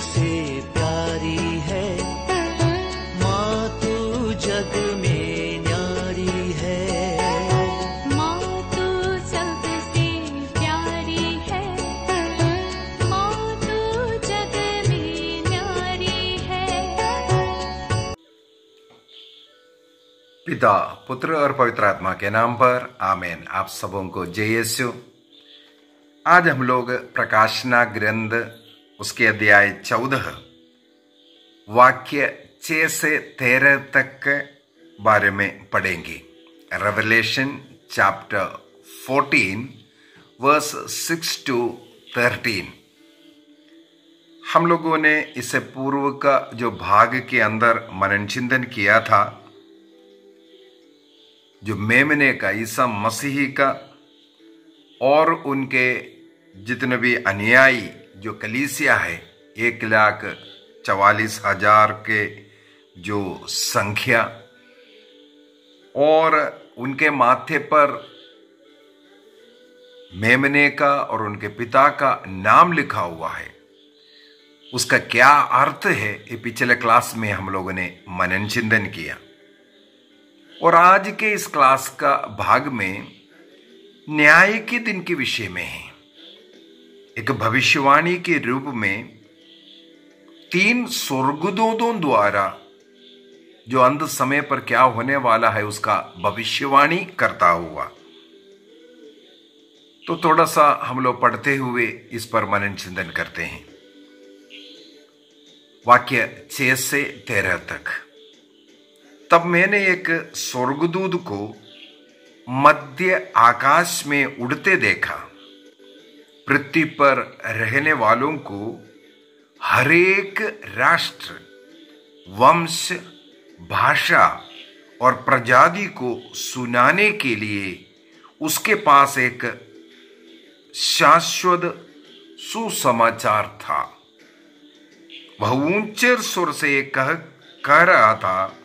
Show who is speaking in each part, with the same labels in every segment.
Speaker 1: सबसे प्यारी है, माँ तू जग में न्यारी है।
Speaker 2: माँ तू सबसे प्यारी है, माँ तू जग में न्यारी है।
Speaker 3: पिता, पुत्र और पवित्र आत्मा के नाम पर आमीन। आप सबों को जय यीशु। आज हम लोग प्रकाशना ग्रंथ उसके अध्याय 14 वाक्य 6 से 13 तक के बारे में पढ़ेंगे। Revelation chapter 14 verse 6 to 13। हम लोगों ने इससे पूर्व का जो भाग के अंदर मनन चिंतन किया था, जो मेमने का, ईसा मसीही का और उनके जितने भी अनुयायी जो कलीसिया है, 1,44,000 के जो संख्या, और उनके माथे पर मेमने का और उनके पिता का नाम लिखा हुआ है, उसका क्या अर्थ है, ये पिछले क्लास में हम लोगों ने मनन चिंतन किया। और आज के इस क्लास का भाग में न्याय के दिन के विषय में है। एक भविष्यवाणी के रूप में 3 स्वर्गदूतों द्वारा जो अंत समय पर क्या होने वाला है उसका भविष्यवाणी करता हुआ। तो थोड़ा सा हम लोग पढ़ते हुए इस पर मनन चिंतन करते हैं। वाक्य 6 से 13 तक। तब मैंने एक स्वर्गदूत को मध्य आकाश में उड़ते देखा। पृथ्वी पर रहने वालों को हरेक राष्ट्र, वंश, भाषा और प्रजाति को सुनाने के लिए उसके पास एक शाश्वत सुसमाचार था। वह ऊंचे स्वर से कह रहा था,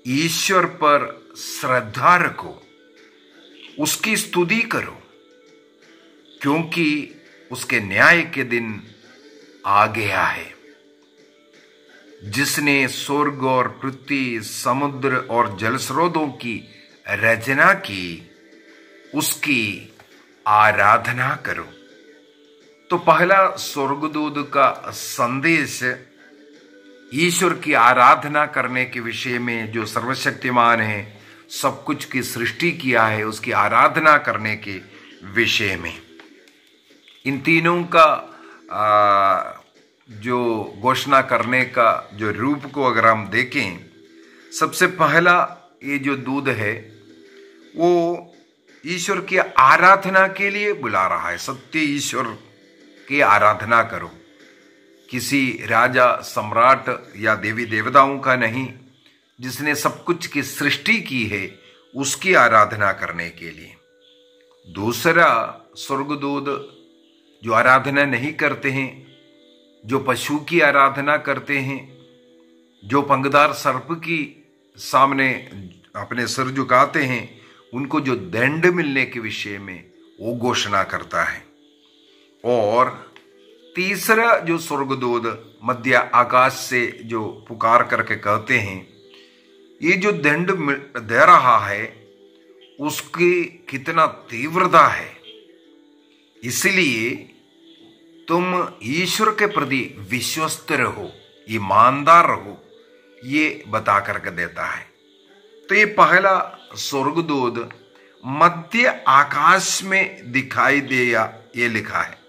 Speaker 3: ईश्वर पर श्रद्धा रखो, उसकी स्तुति करो, क्योंकि उसके न्याय के दिन आ गया है। जिसने स्वर्ग और पृथ्वी, समुद्र और जलस्रोतों की रचना की, उसकी आराधना करो। तो पहला स्वर्गदूत का संदेश ईश्वर की आराधना करने के विषय में, जो सर्वशक्तिमान है, सब कुछ की सृष्टि किया है, उसकी आराधना करने के विषय में। इन तीनों का जो घोषणा करने का जो रूप को अगर हम देखें, सबसे पहला ये जो दूत है वो ईश्वर की आराधना के लिए बुला रहा है। सत्य ईश्वर की आराधना करो, किसी राजा, सम्राट या देवी देवताओं का नहीं, जिसने सब कुछ की सृष्टि की है, उसकी आराधना करने के लिए। दूसरा स्वर्गदूत जो आराधना नहीं करते हैं, जो पशु की आराधना करते हैं, जो पंखदार सर्प की सामने अपने सिर झुकाते हैं, उनको जो दंड मिलने के विषय में वो घोषणा करता है। और तीसरा जो स्वर्गदूत मध्य आकाश से जो पुकार करके कहते हैं, ये जो दंड दे रहा है उसकी कितना तीव्रता है, इसलिए तुम ईश्वर के प्रति विश्वस्त रहो, ईमानदार रहो, ये बता करके देता है। तो ये पहला स्वर्गदूत मध्य आकाश में दिखाई दिया, ये लिखा है।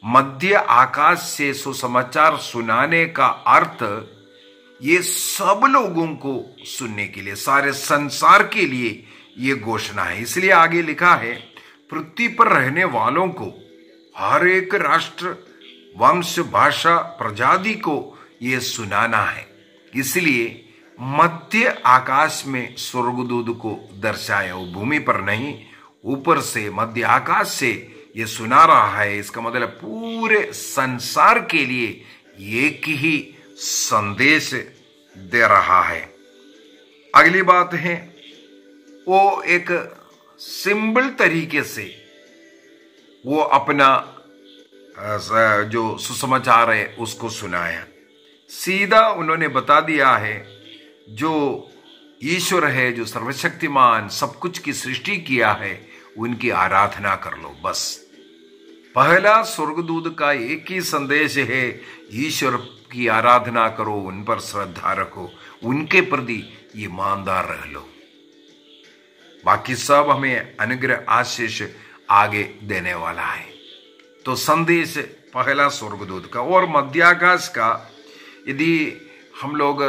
Speaker 3: मध्य आकाश से सुसमाचार सुनाने का अर्थ ये सब लोगों को सुनने के लिए, सारे संसार के लिए ये घोषणा है। इसलिए आगे लिखा है, पृथ्वी पर रहने वालों को, हर एक राष्ट्र, वंश, भाषा, प्रजाति को ये सुनाना है। इसलिए मध्य आकाश में स्वर्गदूत को दर्शाया, वो भूमि पर नहीं, ऊपर से मध्य आकाश से ये सुना रहा है। इसका मतलब पूरे संसार के लिए एक ही संदेश दे रहा है। अगली बात है, वो एक सिंबल तरीके से वो अपना जो सुसमाचार है उसको सुनाया। सीधा उन्होंने बता दिया है जो ईश्वर है, जो सर्वशक्तिमान सब कुछ की सृष्टि किया है, उनकी आराधना कर लो। बस पहला स्वर्गदूत का एक ही संदेश है, ईश्वर की आराधना करो, उन पर श्रद्धा रखो, उनके प्रति ईमानदार रह लो। बाकी सब हमें अनुग्रह आशीष आगे देने वाला है। तो संदेश पहला स्वर्गदूत का। और मध्याकाश का यदि हम लोग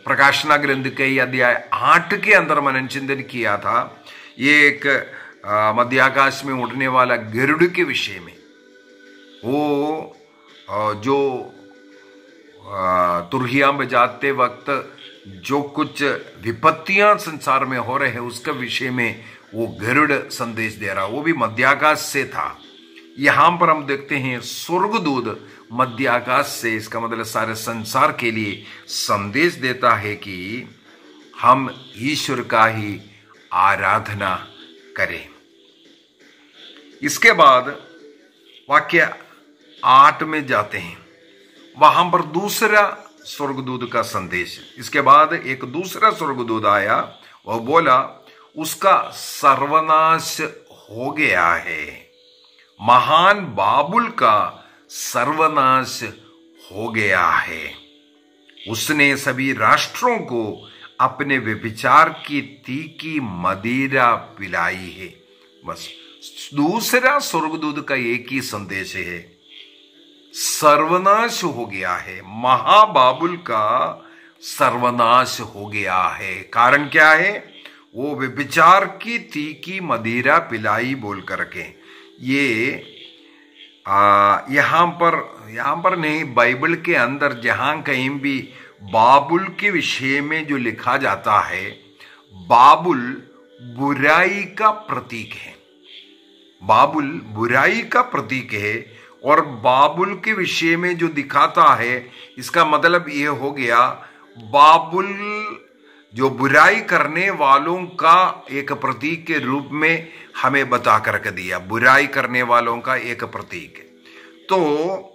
Speaker 3: प्रकाशना ग्रंथ के अध्याय 8 के अंदर मनन चिंतन किया था, ये एक मध्याकाश में उड़ने वाला गरुड़ के विषय में, वो जो तुरहिया बजाते वक्त जो कुछ विपत्तियां संसार में हो रहे हैं उसके विषय में वो गरुड़ संदेश दे रहा, वो भी मध्याकाश से था। यहां पर हम देखते हैं स्वर्गदूत मध्याकाश से, इसका मतलब सारे संसार के लिए संदेश देता है कि हम ईश्वर का ही आराधना करें। इसके बाद वाक्य 8 में जाते हैं, वहां पर दूसरा स्वर्गदूत का संदेश। इसके बाद एक दूसरा स्वर्गदूत आया, वह बोला उसका सर्वनाश हो गया है, महान बाबुल का सर्वनाश हो गया है, उसने सभी राष्ट्रों को अपने व्यभिचार की तीखी मदिरा पिलाई है। बस दूसरा स्वर्गदूत का एक ही संदेश है, सर्वनाश हो गया है, महाबाबुल का सर्वनाश हो गया है। कारण क्या है? वो व्यभिचार की तीखी मदिरा पिलाई बोल करके। ये यहां पर नहीं, बाइबल के अंदर जहां कहीं भी बाबुल के विषय में जो लिखा जाता है, बाबुल बुराई का प्रतीक है, बाबुल बुराई का प्रतीक है। और बाबुल के विषय में जो दिखाता है, इसका मतलब यह हो गया बाबुल जो बुराई करने वालों का एक प्रतीक के रूप में हमें बता करके दिया, बुराई करने वालों का एक प्रतीक है। तो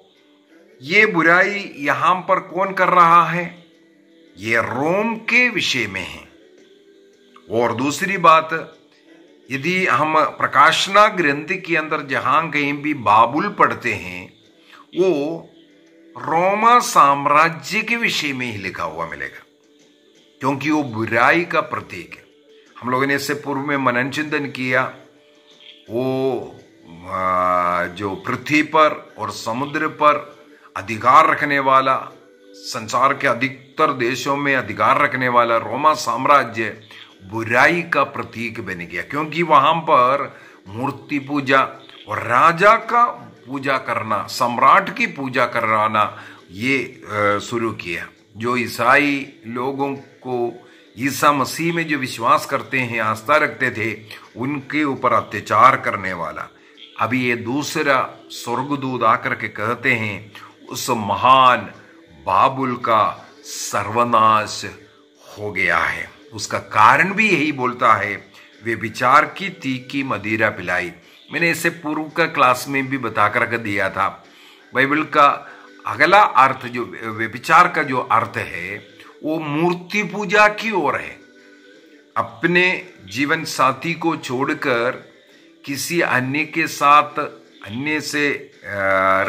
Speaker 3: ये बुराई यहां पर कौन कर रहा है? ये रोम के विषय में है। और दूसरी बात, यदि हम प्रकाशना ग्रंथ के अंदर जहां कहीं भी बाबुल पढ़ते हैं, वो रोमा साम्राज्य के विषय में ही लिखा हुआ मिलेगा, क्योंकि वो बुराई का प्रतीक है। हम लोगों ने इससे पूर्व में मनन चिंतन किया, वो जो पृथ्वी पर और समुद्र पर अधिकार रखने वाला, संसार के अधिकतर देशों में अधिकार रखने वाला रोमा साम्राज्य बुराई का प्रतीक बन गया, क्योंकि वहां पर मूर्ति पूजा और राजा का पूजा करना, सम्राट की पूजा कराना ये शुरू किया। जो ईसाई लोगों को ईसा मसीह में जो विश्वास करते हैं, आस्था रखते थे, उनके ऊपर अत्याचार करने वाला। अभी ये दूसरा स्वर्गदूत आकर के कहते हैं उस महान बाबुल का सर्वनाश हो गया है। उसका कारण भी यही बोलता है, वे विचार की तीखी मदिरा पिलाई। मैंने इसे पूर्व का क्लास में भी बता कर दिया था। बाइबल का अगला अर्थ जो व्यभिचार का जो अर्थ है, वो मूर्ति पूजा की ओर है। अपने जीवन साथी को छोड़कर किसी अन्य के साथ, अन्य से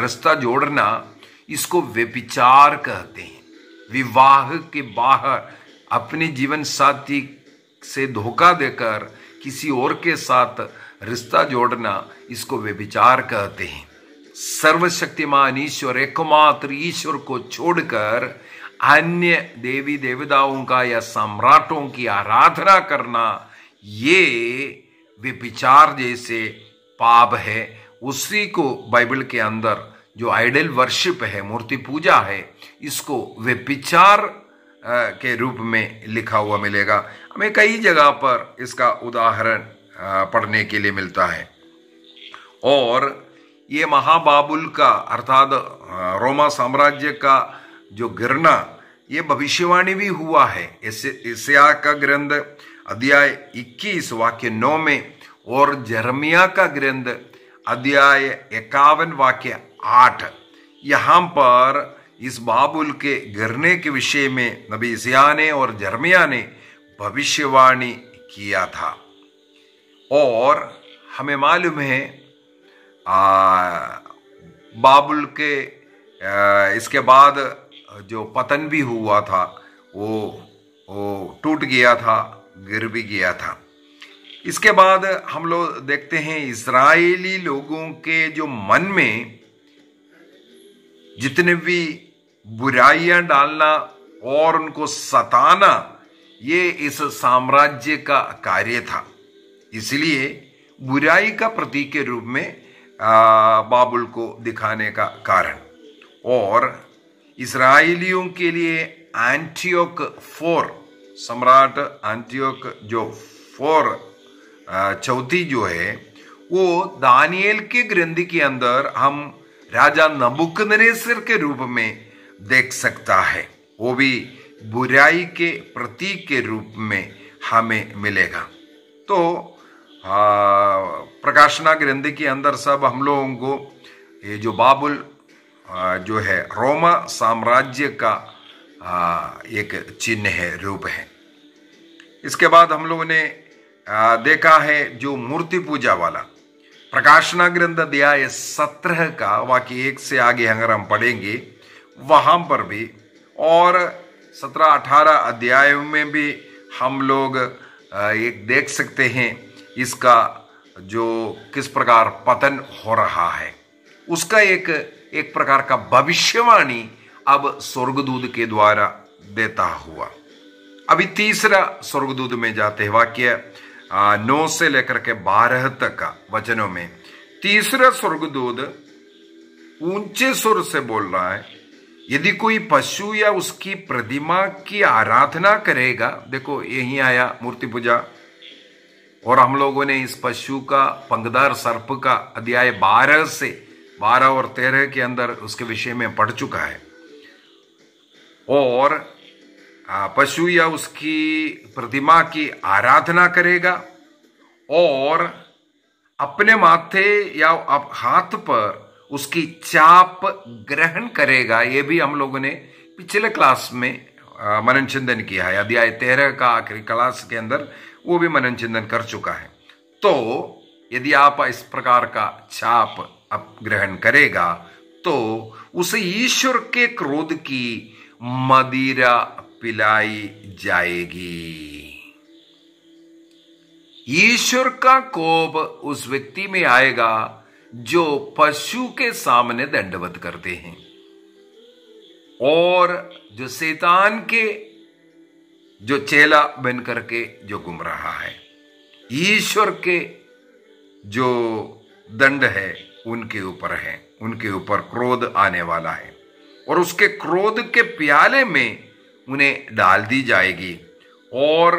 Speaker 3: रिश्ता जोड़ना, इसको व्यभिचार कहते हैं। विवाह के बाहर अपने जीवन साथी से धोखा देकर किसी और के साथ रिश्ता जोड़ना, इसको व्यभिचार कहते हैं। सर्वशक्तिमान ईश्वर, एकमात्र ईश्वर को छोड़कर अन्य देवी देवताओं का या सम्राटों की आराधना करना, ये व्यभिचार जैसे पाप है। उसी को बाइबल के अंदर जो आइडल वर्शिप है, मूर्ति पूजा है, इसको व्यभिचार के रूप में लिखा हुआ मिलेगा। हमें कई जगह पर इसका उदाहरण पढ़ने के लिए मिलता है। और ये महाबाबुल का अर्थात रोमा साम्राज्य का जो गिरना, ये भविष्यवाणी भी हुआ है। यशायाह का ग्रंथ अध्याय 21 वाक्य 9 में, और जरमिया का ग्रंथ अध्याय 51 वाक्य 8, यहां पर इस बाबुल के गिरने के विषय में नबी यशायाह ने और यिर्मयाह ने भविष्यवाणी किया था। और हमें मालूम है बाबुल के इसके बाद जो पतन भी हुआ था वो टूट गया था, गिर भी गया था। इसके बाद हम लोग देखते हैं इस्राएली लोगों के जो मन में जितने भी बुराइयां डालना और उनको सताना, ये इस साम्राज्य का कार्य था। इसलिए बुराई का प्रतीक के रूप में बाबुल को दिखाने का कारण। और इस्राएलियों के लिए एंटियोक 4, सम्राट एंटियोक जो 4 चौथी जो है, वो दानिएल के ग्रंथ के अंदर हम राजा नबूकदनेस्सर के रूप में देख सकता है। वो भी बुराई के प्रतीक के रूप में हमें मिलेगा। तो प्रकाशना ग्रंथ के अंदर सब हम लोगों को ये जो बाबुल जो है रोमा साम्राज्य का एक चिन्ह है, रूप है। इसके बाद हम लोगों ने देखा है जो मूर्ति पूजा वाला, प्रकाशना ग्रंथ अध्याय 17 का वाक्य 1 से आगे अगर हम पढ़ेंगे वहां पर भी, और 17-18 अध्यायों में भी हम लोग एक देख सकते हैं इसका जो किस प्रकार पतन हो रहा है, उसका एक प्रकार का भविष्यवाणी अब स्वर्गदूत के द्वारा देता हुआ। अभी तीसरा स्वर्गदूत में जाते हैं, वाक्य 9 से लेकर के 12 तक का वचनों में तीसरा स्वर्गदूत ऊंचे सुर से बोल रहा है, यदि कोई पशु या उसकी प्रतिमा की आराधना करेगा। देखो यही आया मूर्ति पूजा, और हम लोगों ने इस पशु का पंखदार सर्प का अध्याय 12 और 13 के अंदर उसके विषय में पढ़ चुका है। और पशु या उसकी प्रतिमा की आराधना करेगा और अपने माथे या हाथ पर उसकी चाप ग्रहण करेगा। ये भी हम लोगों ने पिछले क्लास में मनन चिंतन किया है, अध्याय 13 का आखिरी क्लास के अंदर वो भी मनन चिंतन कर चुका है। तो यदि आप इस प्रकार का छाप अब ग्रहण करेगा तो उसे ईश्वर के क्रोध की मदिरा पिलाई जाएगी। ईश्वर का कोप उस व्यक्ति में आएगा जो पशु के सामने दंडवत करते हैं और जो शैतान के जो चेला बन करके जो घूम रहा है। ईश्वर के जो दंड है उनके ऊपर है, उनके ऊपर क्रोध आने वाला है और उसके क्रोध के प्याले में उन्हें डाल दी जाएगी और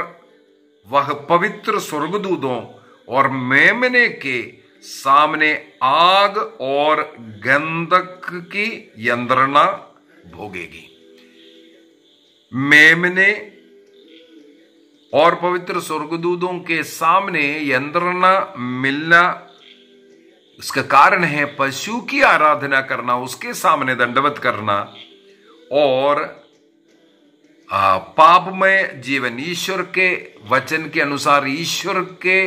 Speaker 3: वह पवित्र स्वर्गदूतों और मेमने के सामने आग और गंधक की यंत्रणा भोगेगी। मेमने और पवित्र स्वर्गदूतों के सामने यंत्रणा मिलना, उसका कारण है पशु की आराधना करना, उसके सामने दंडवत करना और पापमय जीवन, ईश्वर के वचन के अनुसार ईश्वर के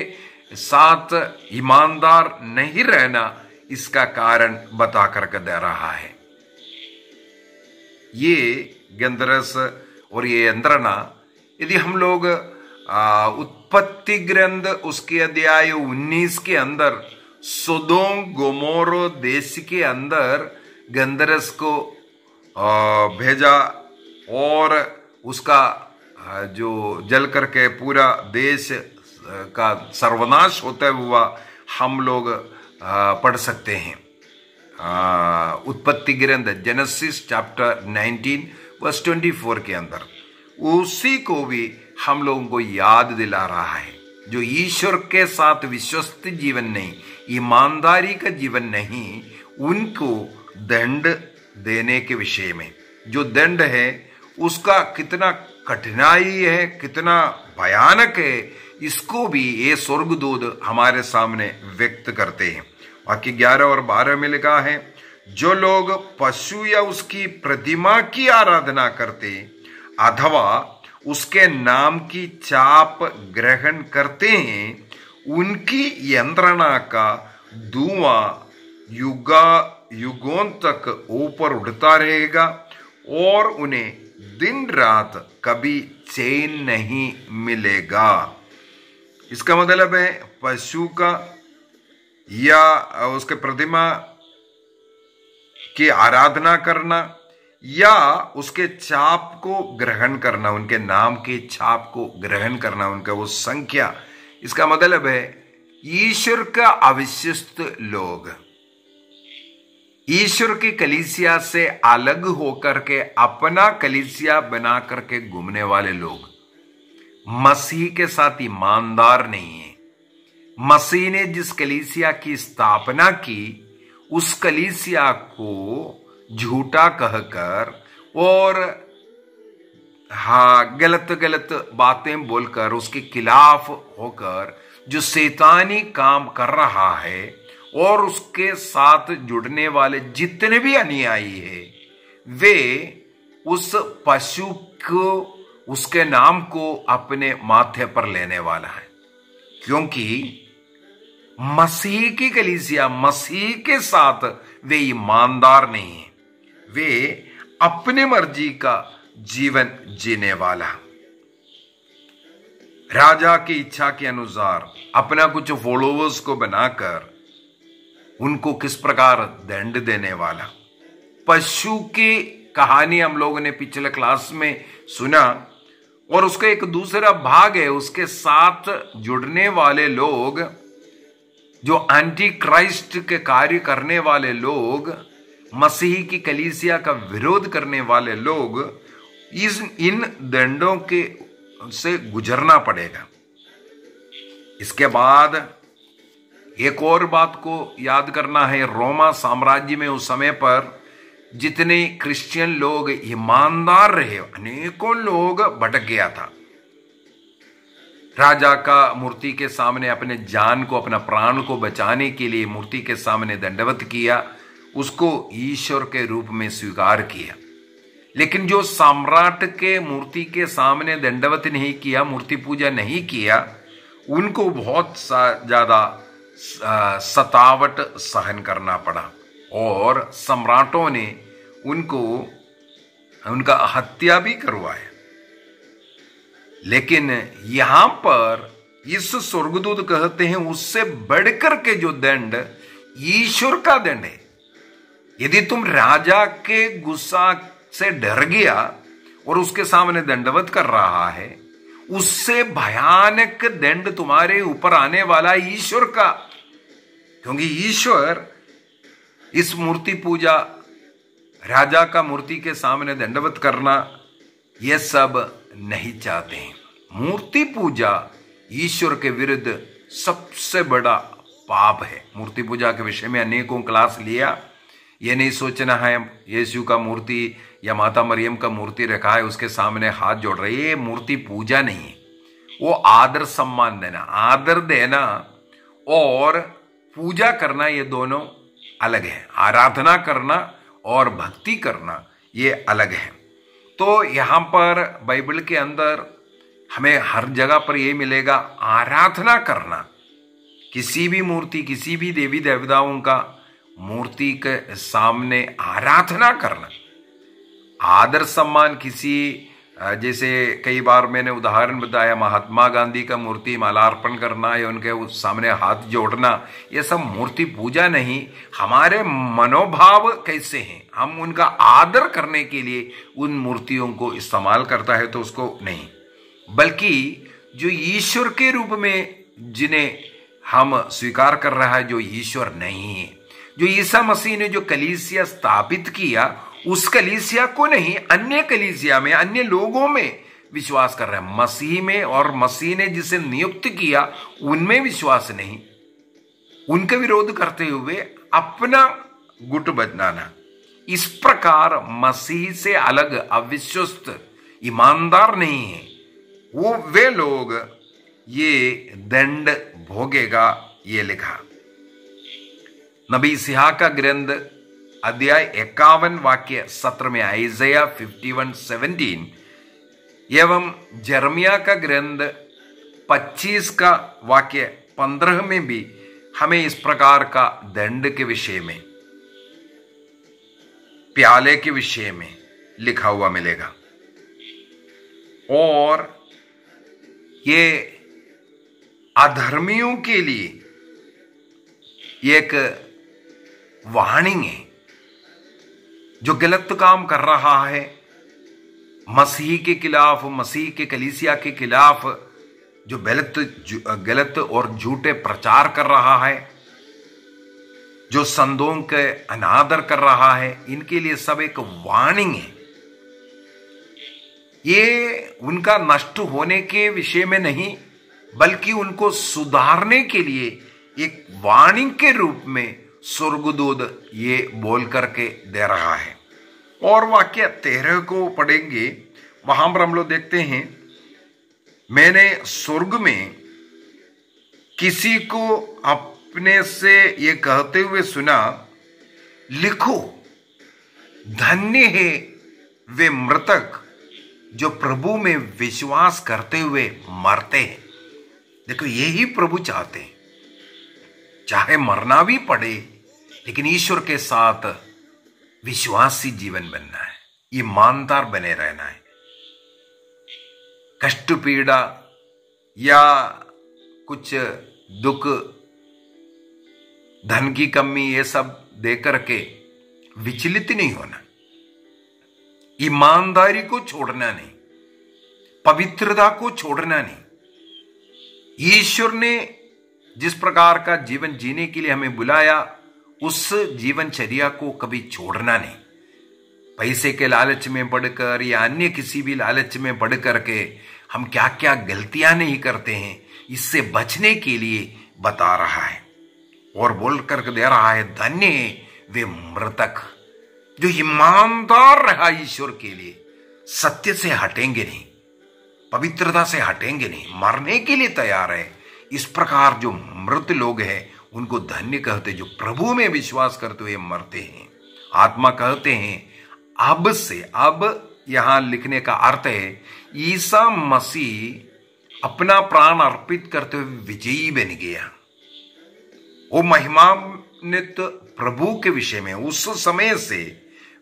Speaker 3: साथ ईमानदार नहीं रहना, इसका कारण बता करके दे रहा है। ये गंधरस और ये यंत्रणा, यदि हम लोग उत्पत्ति ग्रंथ उसके अध्याय 19 के अंदर सोदोम गोमोरो देश के अंदर गंधरस को भेजा और उसका जो जल करके पूरा देश का सर्वनाश होता हुआ हम लोग पढ़ सकते हैं। उत्पत्ति ग्रंथ जेनेसिस चैप्टर 19 वर्स 24 के अंदर उसी को भी हम लोगों को याद दिला रहा है। जो ईश्वर के साथ विश्वस्त जीवन नहीं, ईमानदारी का जीवन नहीं, उनको दंड देने के विषय में, जो दंड है उसका कितना कठिनाई है, कितना भयानक है, इसको भी ये स्वर्गदूत हमारे सामने व्यक्त करते हैं। वाक्य 11 और 12 में लिखा है, जो लोग पशु या उसकी प्रतिमा की आराधना करते अथवा उसके नाम की चाप ग्रहण करते हैं, उनकी यंत्रणा का धुआं युगों तक ऊपर उड़ता रहेगा और उन्हें दिन रात कभी चैन नहीं मिलेगा। इसका मतलब है पशु का या उसके प्रतिमा की आराधना करना या उसके छाप को ग्रहण करना, उनके नाम के छाप को ग्रहण करना, उनका वो संख्या, इसका मतलब है ईश्वर का अविशिष्ट लोग, ईश्वर की कलीसिया से अलग होकर के अपना कलीसिया बना करके घूमने वाले लोग मसीह के साथ ईमानदार नहीं है। मसीह ने जिस कलीसिया की स्थापना की उस कलीसिया को झूठा कहकर और गलत बातें बोलकर उसके खिलाफ होकर जो शैतानी काम कर रहा है और उसके साथ जुड़ने वाले जितने भी अनुयायी है वे उस पशु को, उसके नाम को अपने माथे पर लेने वाला है, क्योंकि मसीह की कलीसिया मसीह के साथ वे ईमानदार नहीं है, वे अपने मर्जी का जीवन जीने वाला, राजा की इच्छा के अनुसार अपना कुछ फॉलोवर्स को बनाकर उनको किस प्रकार दंड देने वाला। पशु की कहानी हम लोगों ने पिछले क्लास में सुना और उसका एक दूसरा भाग है, उसके साथ जुड़ने वाले लोग, जो एंटी क्राइस्ट के कार्य करने वाले लोग, मसीह की कलीसिया का विरोध करने वाले लोग, इन दंडों के से गुजरना पड़ेगा। इसके बाद एक और बात को याद करना है, रोमा साम्राज्य में उस समय पर जितने क्रिश्चियन लोग ईमानदार रहे, अनेकों लोग भटक गया था। राजा का मूर्ति के सामने अपने जान को, अपना प्राण को बचाने के लिए मूर्ति के सामने दंडवत किया, उसको ईश्वर के रूप में स्वीकार किया। लेकिन जो सम्राट के मूर्ति के सामने दंडवत नहीं किया, मूर्ति पूजा नहीं किया, उनको बहुत ज्यादा सतावट सहन करना पड़ा और सम्राटों ने उनका हत्या भी करवाया। लेकिन यहां पर इस स्वर्गदूत कहते हैं उससे बढ़कर के जो दंड ईश्वर का दंड है। यदि तुम राजा के गुस्सा से डर गया और उसके सामने दंडवत कर रहा है, उससे भयानक दंड तुम्हारे ऊपर आने वाला ईश्वर का, क्योंकि ईश्वर इस मूर्ति पूजा, राजा का मूर्ति के सामने दंडवत करना, यह सब नहीं चाहते हैं। मूर्ति पूजा ईश्वर के विरुद्ध सबसे बड़ा पाप है। मूर्ति पूजा के विषय में अनेकों क्लास लिया। यह नहीं सोचना है यीशु का मूर्ति या माता मरियम का मूर्ति रखा है उसके सामने हाथ जोड़ रहे, ये मूर्ति पूजा नहीं है। वो आदर सम्मान देना, आदर देना और पूजा करना, ये दोनों अलग है। आराधना करना और भक्ति करना ये अलग है। तो यहां पर बाइबल के अंदर हमें हर जगह पर यह मिलेगा, आराधना करना, किसी भी मूर्ति, किसी भी देवी देवताओं का मूर्ति के सामने आराधना करना, आदर सम्मान, किसी जैसे कई बार मैंने उदाहरण बताया, महात्मा गांधी का मूर्ति मालार्पण करना या उनके उस सामने हाथ जोड़ना, ये सब मूर्ति पूजा नहीं। हमारे मनोभाव कैसे हैं, हम उनका आदर करने के लिए उन मूर्तियों को इस्तेमाल करता है तो उसको नहीं, बल्कि जो ईश्वर के रूप में जिन्हें हम स्वीकार कर रहा है, जो ईश्वर नहीं है, जो ईसा मसीह ने जो कलीसिया स्थापित किया, उस कलीसिया को नहीं, अन्य कलीसिया में, अन्य लोगों में विश्वास कर रहे हैं। मसीह में और मसीह ने जिसे नियुक्त किया उनमें विश्वास नहीं, उनका विरोध करते हुए अपना गुट बनाना। इस प्रकार मसीह से अलग अविश्वस्त, ईमानदार नहीं है वो, वे लोग ये दंड भोगेगा, ये लिखा। नबी सिहा का ग्रंथ अध्याय 51 वाक्य 17 में, आइज़ाया 51:17 एवं जर्मिया का ग्रंथ 25 का वाक्य 15 में भी हमें इस प्रकार का दंड के विषय में, प्याले के विषय में लिखा हुआ मिलेगा। और ये अधर्मियों के लिए एक वार्निंग है। जो गलत काम कर रहा है, मसीह के खिलाफ, मसीह के कलीसिया के खिलाफ जो गलत और झूठे प्रचार कर रहा है, जो संतों के अनादर कर रहा है, इनके लिए सब एक वार्निंग है। ये उनका नष्ट होने के विषय में नहीं, बल्कि उनको सुधारने के लिए एक वार्निंग के रूप में स्वर्गदूत ये बोल करके दे रहा है। और वाक्य 13 को पढ़ेंगे, वहां पर हम लोग देखते हैं, मैंने स्वर्ग में किसी को अपने से ये कहते हुए सुना, लिखो, धन्य है वे मृतक जो प्रभु में विश्वास करते हुए मरते हैं। देखो, यही प्रभु चाहते हैं, चाहे मरना भी पड़े, लेकिन ईश्वर के साथ विश्वासी जीवन बनना है, ईमानदार बने रहना है। कष्ट, पीड़ा या कुछ दुख, धन की कमी, ये सब देकर के विचलित नहीं होना, ईमानदारी को छोड़ना नहीं, पवित्रता को छोड़ना नहीं। ईश्वर ने जिस प्रकार का जीवन जीने के लिए हमें बुलाया, उस जीवनचर्या को कभी छोड़ना नहीं। पैसे के लालच में पड़कर या अन्य किसी भी लालच में पड़ करके हम क्या क्या गलतियां नहीं करते हैं, इससे बचने के लिए बता रहा है और बोल करके दे रहा है, धन्य है वे मृतक जो ईमानदार रहा ईश्वर के लिए, सत्य से हटेंगे नहीं, पवित्रता से हटेंगे नहीं, मरने के लिए तैयार है। इस प्रकार जो मृत लोग हैं उनको धन्य कहते, जो प्रभु में विश्वास करते हुए मरते हैं। आत्मा कहते हैं, अब से, अब यहां लिखने का अर्थ है ईसा मसीह अपना प्राण अर्पित करते हुए विजयी बन गया। वो महिमान्वित प्रभु के विषय में उस समय से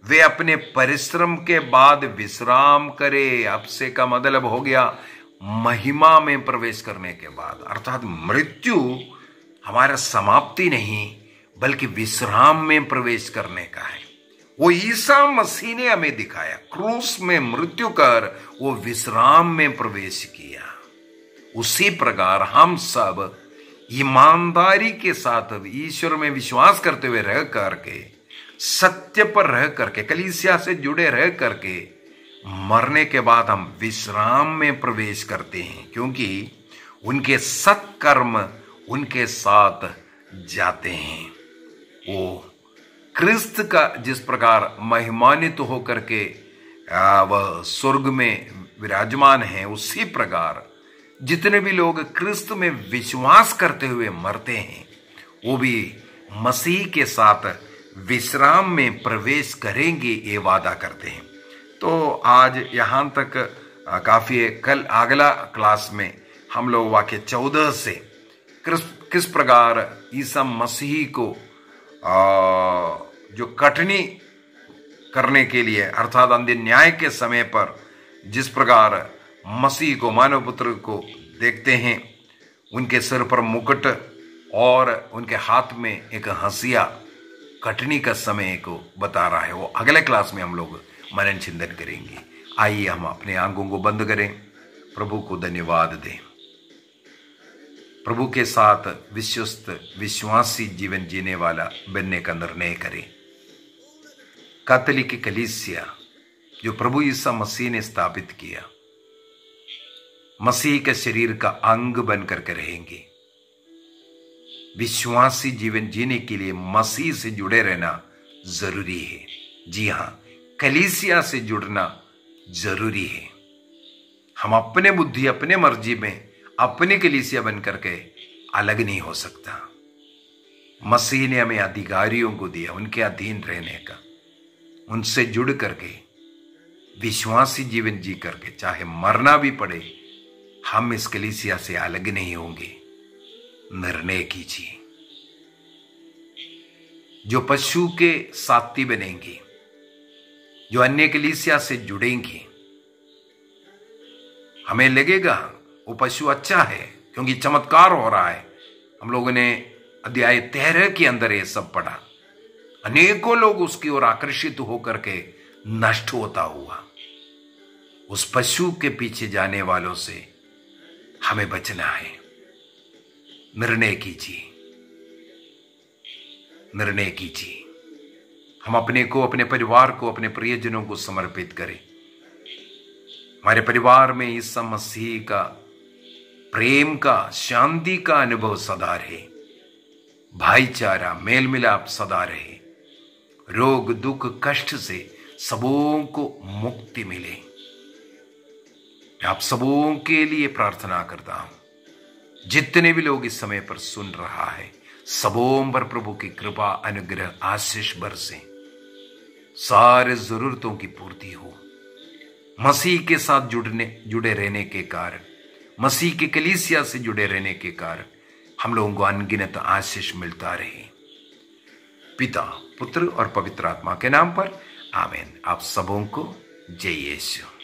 Speaker 3: वे अपने परिश्रम के बाद विश्राम करे। अब से का मतलब हो गया महिमा में प्रवेश करने के बाद, अर्थात मृत्यु हमारा समाप्ति नहीं, बल्कि विश्राम में प्रवेश करने का है। वो ईसा मसीह ने हमें दिखाया, क्रूस में मृत्यु कर वो विश्राम में प्रवेश किया। उसी प्रकार हम सब ईमानदारी के साथ ईश्वर में विश्वास करते हुए रह करके, सत्य पर रह करके, कलीसिया से जुड़े रह करके मरने के बाद हम विश्राम में प्रवेश करते हैं, क्योंकि उनके सत्कर्म उनके साथ जाते हैं। वो क्रिस्त का जिस प्रकार महिमान्वित होकर के वह स्वर्ग में विराजमान है, उसी प्रकार जितने भी लोग क्रिस्त में विश्वास करते हुए मरते हैं, वो भी मसीह के साथ विश्राम में प्रवेश करेंगे, ये वादा करते हैं। तो आज यहाँ तक काफी है। कल अगला क्लास में हम लोग वाक्य 14 से किस प्रकार ईसा मसीह को जो कटनी करने के लिए, अर्थात अंतिम न्याय के समय पर जिस प्रकार मसीह को, मानव पुत्र को देखते हैं, उनके सिर पर मुकुट और उनके हाथ में एक हंसिया, कटनी का समय को बता रहा है। वो अगले क्लास में हम लोग मनन चिंतन करेंगे। आइए हम अपने आंखों को बंद करें, प्रभु को धन्यवाद दें, प्रभु के साथ विश्वस्त विश्वासी जीवन जीने वाला बनने का निर्णय करें। कैथोलिक कलीसिया जो प्रभु ईसा मसीह ने स्थापित किया, मसीह के शरीर का अंग बनकर के रहेंगे। विश्वासी जीवन जीने के लिए मसीह से जुड़े रहना जरूरी है। जी हां, कलीसिया से जुड़ना जरूरी है। हम अपने बुद्धि, अपने मर्जी में अपनी कलीसिया बनकर के अलग नहीं हो सकता। मसीह ने हमें अधिकारियों को दिया उनके अधीन रहने का, उनसे जुड़ करके विश्वासी जीवन जी करके चाहे मरना भी पड़े हम इस कलीसिया से अलग नहीं होंगे। निर्णय कीजिए। जो पशु के साथी बनेंगे, जो अन्य कलीसिया से जुड़ेंगे, हमें लगेगा वो पशु अच्छा है क्योंकि चमत्कार हो रहा है। हम लोगों ने अध्याय 13 के अंदर ये सब पढ़ा। अनेकों लोग उसकी ओर आकर्षित होकर के नष्ट होता हुआ। उस पशु के पीछे जाने वालों से हमें बचना है। निर्णय कीजिए, निर्णय कीजिए। हम अपने को, अपने परिवार को, अपने प्रियजनों को समर्पित करें। हमारे परिवार में ईसा मसीह का प्रेम का, शांति का अनुभव सदा रहे, भाईचारा, मेल मिलाप सदा रहे, रोग दुख कष्ट से सबों को मुक्ति मिले। मैं आप सबों के लिए प्रार्थना करता हूं। जितने भी लोग इस समय पर सुन रहा है, सबों पर प्रभु की कृपा, अनुग्रह, आशीष बरसे, सारे जरूरतों की पूर्ति हो। मसीह के साथ जुड़े रहने के कारण, मसीह के कलीसिया से जुड़े रहने के कारण हम लोगों को अनगिनत आशीष मिलता रहे। पिता, पुत्र और पवित्र आत्मा के नाम पर आमीन। आप सबों को जय यीशु।